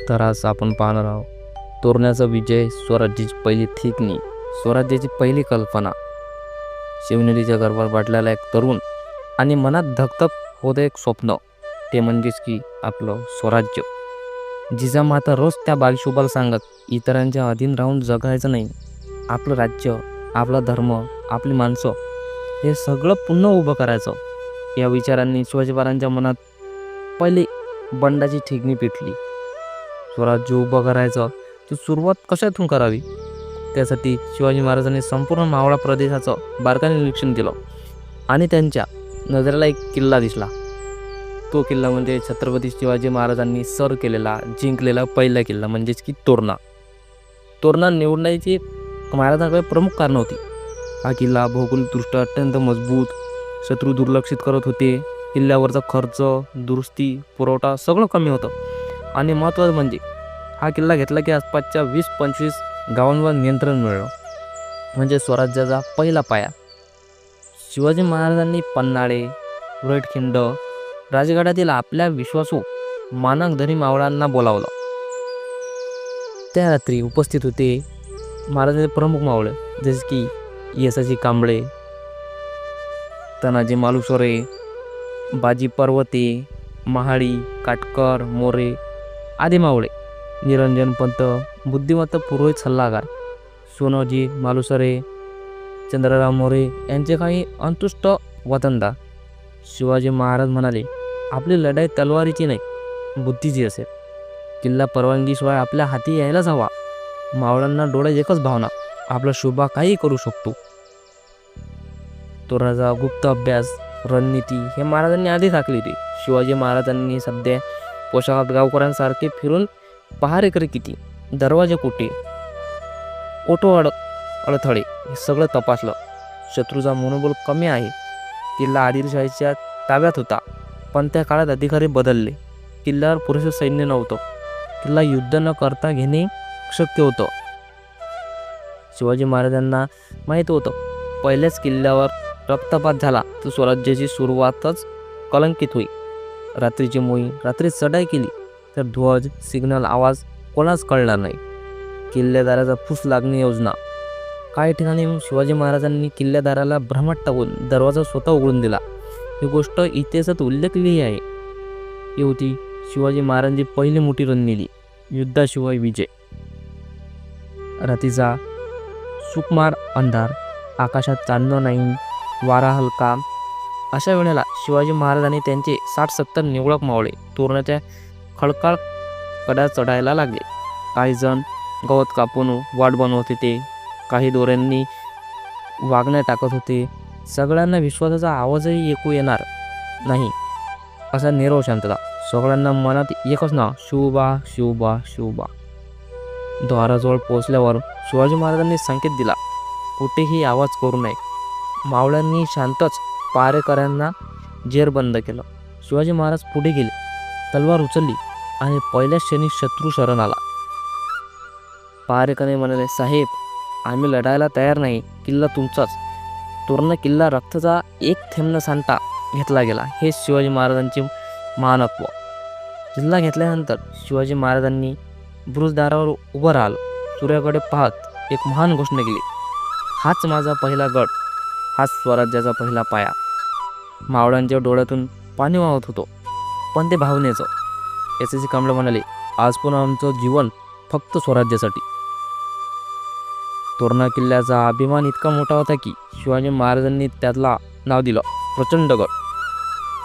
तर आज आपण पाहणार आहोत तोरण्याचा विजय, स्वराज्याची पहिली थिकणी, स्वराज्याची पहिली कल्पना, शिवनेरीच्या गर्भात वाटलेला एक तरुण आणि मनात धकधक होतं एक स्वप्न, ते म्हणजेच की आपलं स्वराज्य. जिजामाता रोज त्या बागशोभाला सांगत इतरांच्या अधीन राहून जगायचं नाही, आपलं राज्य, आपला धर्म, आपली माणसं हे सगळं पुन्हा उभं करायचं. या विचारांनी शिवाजी महाराजांच्या मनात पहिले बंडाची ठिगणी पेटली. स्वराज्य उभं करायचं तर सुरुवात कशातून करावी, त्यासाठी शिवाजी महाराजांनी संपूर्ण मावळा प्रदेशाचं बारकाईने निरीक्षण केलं आणि त्यांच्या नजरेला एक किल्ला दिसला. तो किल्ला म्हणजे छत्रपती शिवाजी महाराजांनी सर केलेला, जिंकलेला पहिला किल्ला म्हणजेच की तोरणा. तोरणा निवडण्याची महाराजांकडे प्रमुख कारणं होती. हा किल्ला भौगोलिकदृष्ट्या अत्यंत मजबूत, शत्रू दुर्लक्षित करत होते, किल्ल्यावरचा खर्च, दुरुस्ती, पुरवठा सगळं कमी होतं आणि महत्त्वाचं म्हणजे हा किल्ला घेतला की आसपासच्या 20-25 गावांवर नियंत्रण मिळलं, म्हणजे स्वराज्याचा पहिला पाया. शिवाजी महाराजांनी पन्हाळे, उरटखिंड, राजगडातील आपल्या विश्वासू मानकधनी मावळ्यांना बोलावलं. त्या रात्री उपस्थित होते महाराजांचे प्रमुख मावळे जसे की येसाजी कांबळे, तानाजी मालुसरे, बाजी पर्वते, महाळी, काटकर, मोरे आदी मावळे, निरंजन पंत, बुद्धिमत्ता पुरोहित सल्लागार, सोनोजी मालुसरे, चंद्रराव मोरे यांचे काही अंतुष्ट वतनदार. शिवाजी महाराज म्हणाले, आपली लढाई तलवारीची नाही, बुद्धीची असेल. किल्ला परवानगीशिवाय आपल्या हाती यायलाच हवा. मावळ्यांना डोळ्यात एकच भावना, आपला शोभा काही करू शकतो. तोरणाचा गुप्त अभ्यास, रणनीती हे महाराजांनी आधीच आखली होती. शिवाजी महाराजांनी सध्या पोशाखात गावकऱ्यांसारखे फिरून पहारेकरी किती, दरवाजे कुठे, अडथळे हे सगळं तपासलं. शत्रूचा मनोबल कमी आहे. किल्ला आदिलशाहीच्या ताब्यात होता, पण त्या काळात अधिकारी बदलले. किल्ल्यावर पुरेसं सैन्य नव्हतं. किल्ला युद्ध न करता घेणे शक्य होतं. शिवाजी महाराजांना माहीत होतं, पहिल्याच किल्ल्यावर रक्तपात झाला तर स्वराज्याची सुरुवातच कलंकित होईल. रात्रीची मोहीम, रात्री चढाई केली तर ध्वज, सिग्नल आवाज कोणाच कळणार नाही. किल्लेदाराचा फूस लागणे योजना. काही ठिकाणी शिवाजी महाराजांनी किल्लेदाराला भ्रमात टाकून दरवाजा स्वतः उघडून दिला. ही गोष्ट इतिहासात उल्लेखलेली आहे. ही होती शिवाजी महाराजांची पहिली मोठी रणनीती, युद्धाशिवाय विजय. रात्रीचा सुकुमार अंधार, आकाशात चांदणं नाही, वारा हलका. अशा वेळेला शिवाजी महाराजांनी त्यांचे 60-70 निवडक मावळे तोरणाच्या खडकाळ कड्या चढायला लागले. काही जण गवत कापून वाट बनवत होते, काही दोऱ्यांनी वागण्या टाकत होते. सगळ्यांना विश्वासाचा आवाजही ऐकू येणार नाही असा नीरव शांतता. सगळ्यांना मनात एकच नाव, शिवबा शिवबा शिवबा. द्वाराजवळ पोहोचल्यावर शिवाजी महाराजांनी संकेत दिला, कुठेही आवाज करू नये. मावळ्यांनी शांतच पहारेकऱ्यांना जेर बंद केलं. शिवाजी महाराज पुढे गेले, तलवार उचलली आणि पहिल्याच क्षणी शत्रू शरण आला. पहारेकऱ्याने म्हणाले, साहेब आम्ही लढायला तयार नाही, किल्ला तुमचाच. तोरणा किल्ला रक्ताचा एक थेंब न सांडता घेतला गेला. हे शिवाजी महाराजांचे महानत्व. किल्ला घेतल्यानंतर शिवाजी महाराजांनी बुरुजदारावर उभं राहिलं. सूर्याकडे पाहत एक महान घोषणा केली, हाच माझा पहिला गड, हाच स्वराज्याचा पहिला पाया. मावळ्यांच्या डोळ्यातून पाणी वाहत होतं, पण ते भावनेचं. येसाजी कांबळे म्हणाले, आज पण आमचं जीवन फक्त स्वराज्यासाठी. तोरणा किल्ल्याचा अभिमान इतका मोठा होता की शिवाजी महाराजांनी त्याला नाव दिलं प्रचंडगड.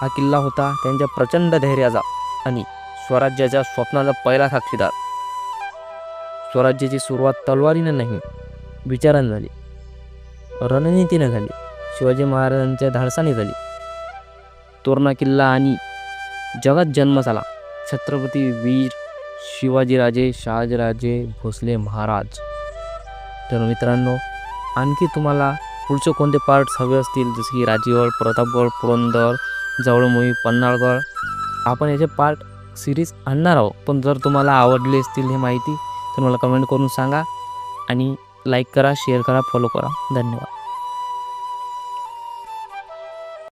हा किल्ला होता त्यांच्या प्रचंड धैर्याचा आणि स्वराज्याच्या स्वप्नाचा पहिला साक्षीदार. स्वराज्याची सुरुवात तलवारीने नाही, विचाराने झाली, रणनीतीने झाली, शिवाजी महाराजांच्या धाडसाने झाली. तोरणा किल्ला आणि जगात जन्म झाला छत्रपती वीर शिवाजीराजे शहाजीराजे भोसले महाराज. तर मित्रांनो, आणखी तुम्हाला पुढचे कोणते पार्ट्स हवे असतील, जसे की राजगड, प्रतापगड, पुरंदर, जवळमोही, पन्हाळगड, आपण याचे पार्ट सिरीज आणणार आहोत. पण जर तुम्हाला आवडली असतील ही माहिती तर मला कमेंट करून सांगा आणि लाईक करा, शेअर करा, फॉलो करा. धन्यवाद.